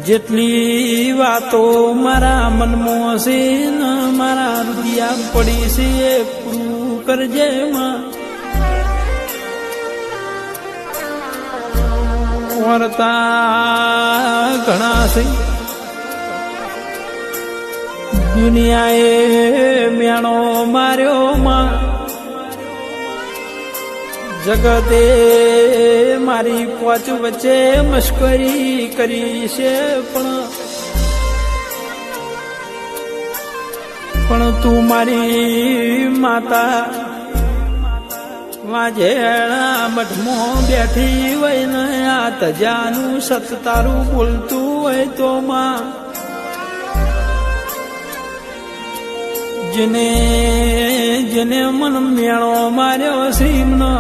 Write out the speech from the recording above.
જેટલી વાતો મારા મનમાં છે ને મારા હૃદયા પડી છે એ પૂરું કરજે માં. વર્તા ઘણા છે દુનિયાએ મેણો માર્યો માં. જગતે મારી પોચ વચ્ચે મશ્કરી કરી છે પણ તું મારી માતા વાજેણા મઠમાં બેઠી હોય ને આ તજાનું સત તારું બોલતું હોય તો માં જેને મન મેળો માર્યો શ્રીમનો